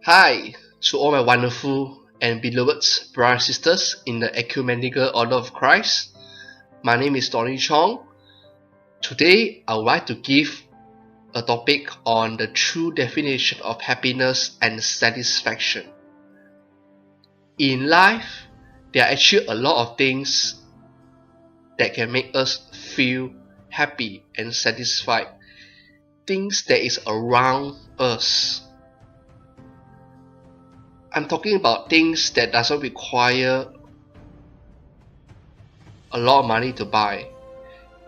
Hi to all my wonderful and beloved brothers and sisters in the Ecumenical Order of Christ. My name is Donnie Chong. Today I would like to give a topic on the true definition of happiness and satisfaction. In life, there are actually a lot of things that can make us feel happy and satisfied. Things that is around us. I'm talking about things that doesn't require a lot of money to buy.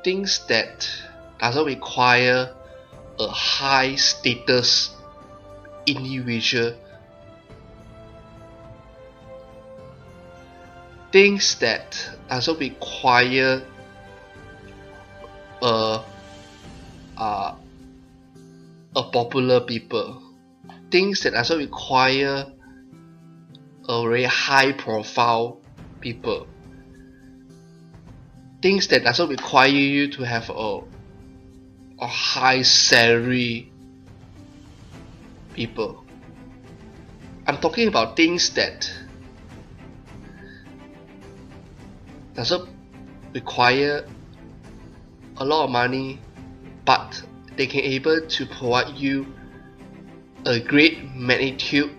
Things that doesn't require a high status individual. Things that doesn't require a popular people. Things that doesn't require a very high profile people. Things that doesn't require you to have a high salary people. I'm talking about things that doesn't require a lot of money, but they can able to provide you a great magnitude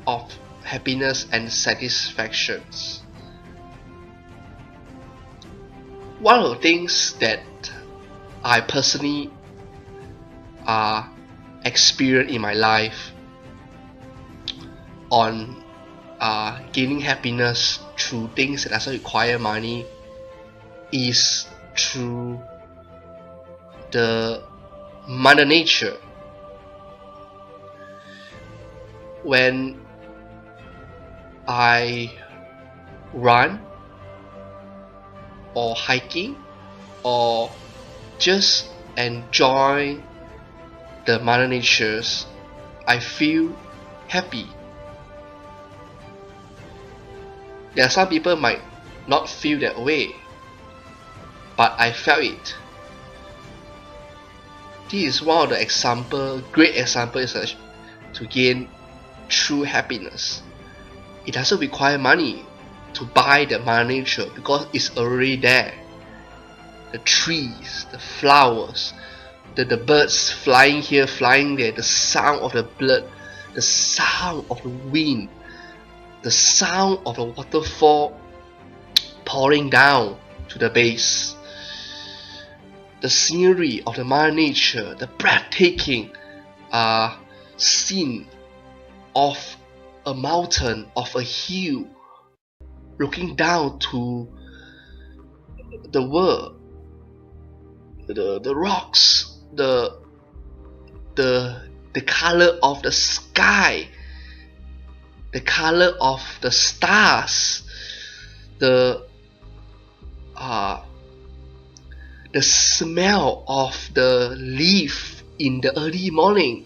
of happiness and satisfactions. One of the things that I personally experienced in my life on gaining happiness through things that doesn't require money is through the Mother Nature. When I run or hiking or just enjoy the Mother Natures, I feel happy. There are some people might not feel that way, but I felt it. This is one of the great examples to gain true happiness. It doesn't require money to buy the Mother Nature because it's already there. The trees, the flowers, the birds flying here, flying there, the sound of the blood, the sound of the wind, the sound of the waterfall pouring down to the base, the scenery of the Mother Nature, the breathtaking scene of a mountain, of a hill, looking down to the world, the rocks, the color of the sky, the color of the stars, the smell of the leaf in the early morning,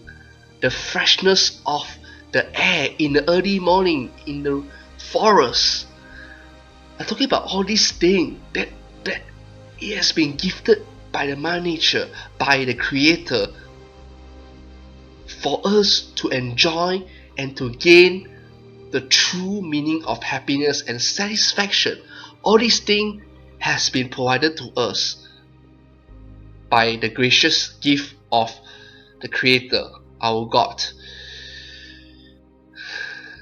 the freshness of the air in the early morning in the forest. I'm talking about all these things that it has been gifted by the Mother Nature, by the Creator, for us to enjoy and to gain the true meaning of happiness and satisfaction. All these things has been provided to us by the gracious gift of the Creator, our God.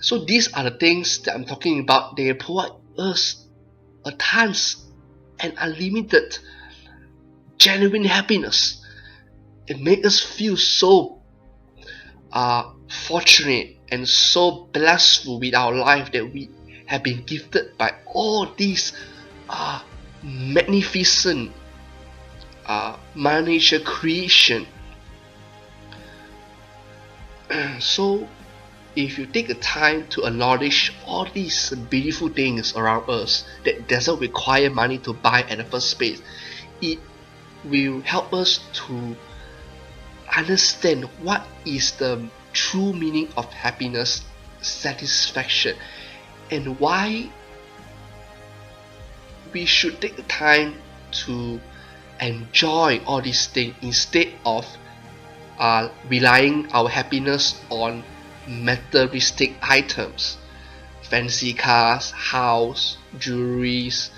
So these are the things that I'm talking about. They provide us a tons and unlimited genuine happiness. It makes us feel so fortunate and so blissful with our life that we have been gifted by all these magnificent Mother Nature creation. So if you take the time to acknowledge all these beautiful things around us that doesn't require money to buy at the first place, it will help us to understand what is the true meaning of happiness, satisfaction, and why we should take the time to enjoy all these things instead of relying our happiness on materialistic items, fancy cars, house, jewelries,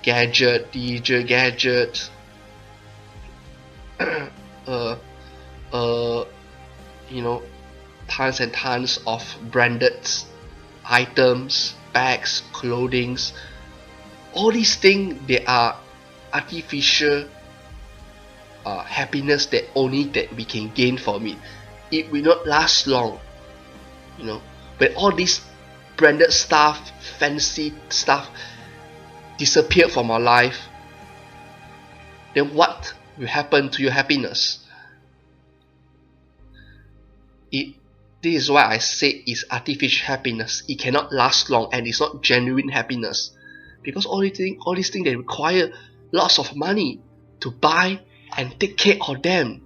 gadget, DJ gadget, tons and tons of branded items, bags, clothings. All these things, they are artificial happiness that only that we can gain from it. It will not last long. When all this branded stuff, fancy stuff disappear from our life, then what will happen to your happiness? This is why I say it's artificial happiness. It cannot last long, and it's not genuine happiness, because all these things they require lots of money to buy and take care of them.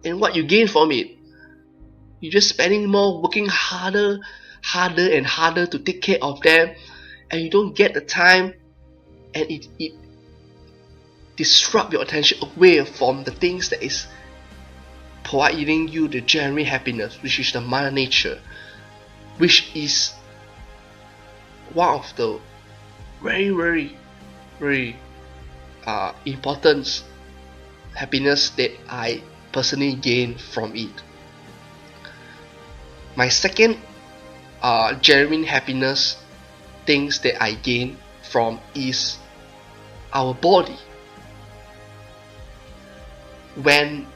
And what you gain from it? You're just spending more, working harder and harder to take care of them, and you don't get the time, and it disrupt your attention away from the things that is providing you the genuine happiness, which is the Mother Nature, which is one of the very important happiness that I personally gain from it. My second genuine happiness things that I gain from is our body. When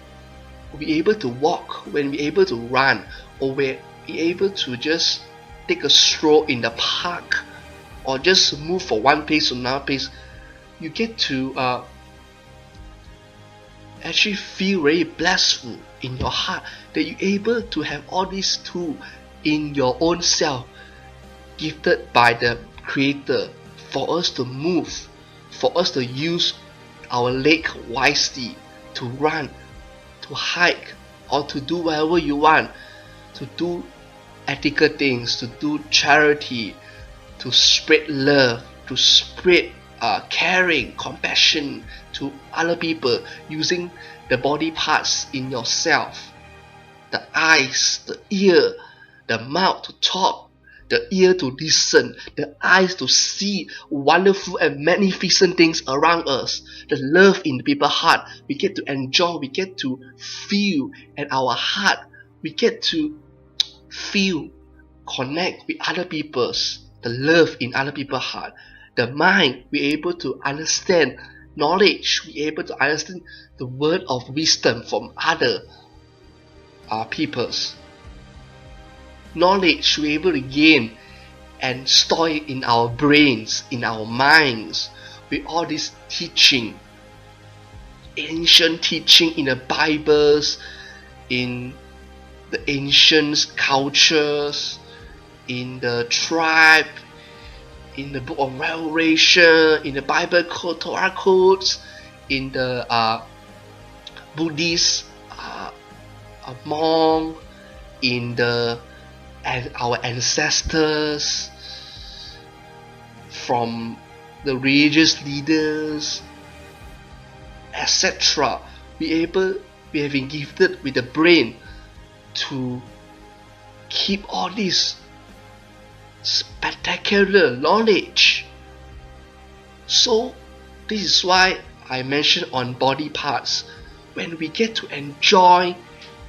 we're able to walk, when we're able to run, or we're able to just take a stroll in the park, or just move from one place to another place, you get to actually feel very blissful in your heart that you're able to have all these tools in your own self, gifted by the Creator, for us to move, for us to use our leg wisely, to run, to hike, or to do whatever you want, to do ethical things, to do charity, to spread love, to spread caring, compassion to other people, using the body parts in yourself, the eyes, the ear, the mouth to talk, the ear to listen, the eyes to see wonderful and magnificent things around us, the love in the people's heart. We get to enjoy, we get to feel, and our heart, we get to feel, connect with other people's, the love in other people's heart. The mind, we're able to understand knowledge, we're able to understand the word of wisdom from other peoples. Knowledge we're able to gain and store it in our brains, in our minds, with all this teaching, ancient teaching in the Bibles, in the ancient cultures, in the tribe, in the book of Revelation, in the Bible code, Torah codes, in the Buddhist monk, in the our ancestors, from the religious leaders, etc. We have been gifted with the brain to keep all this spectacular knowledge. So this is why I mentioned on body parts. When we get to enjoy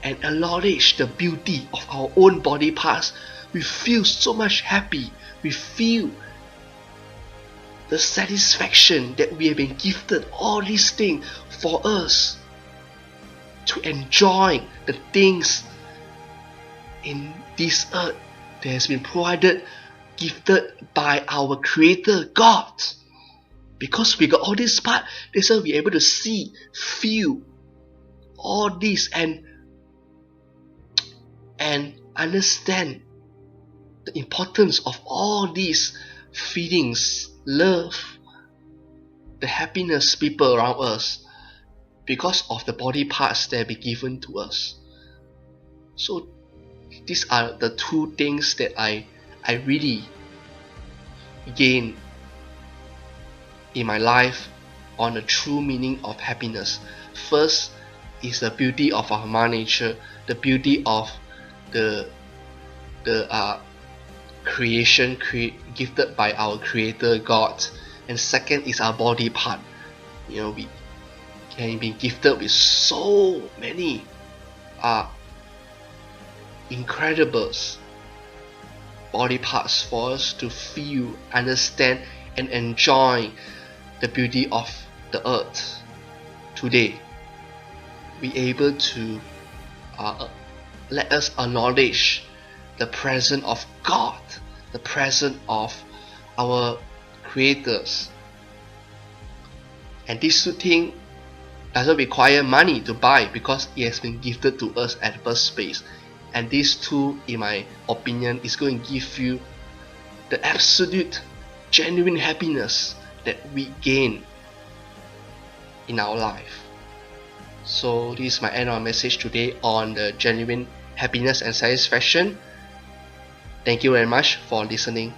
and acknowledge the beauty of our own body parts, we feel so much happy. We feel the satisfaction that we have been gifted all these things for us to enjoy the things in this earth that has been provided, gifted by our Creator God. Because we got all this part, that's why we're able to see, feel all this, and understand the importance of all these feelings, love, the happiness people around us, because of the body parts that have been given to us. So these are the two things that I really gain in my life on the true meaning of happiness. First is the beauty of our Mother Nature, the beauty of the the creation gifted by our Creator God, and second is our body part. You know, we can be gifted with so many incredible body parts for us to feel, understand, and enjoy the beauty of the earth. Today, we able to let us acknowledge the presence of God, the presence of our creators. And this thing doesn't require money to buy because it has been gifted to us at the first place. And this too, in my opinion, is going to give you the absolute genuine happiness that we gain in our life. So this is my end of message today on the genuine happiness and satisfaction. Thank you very much for listening.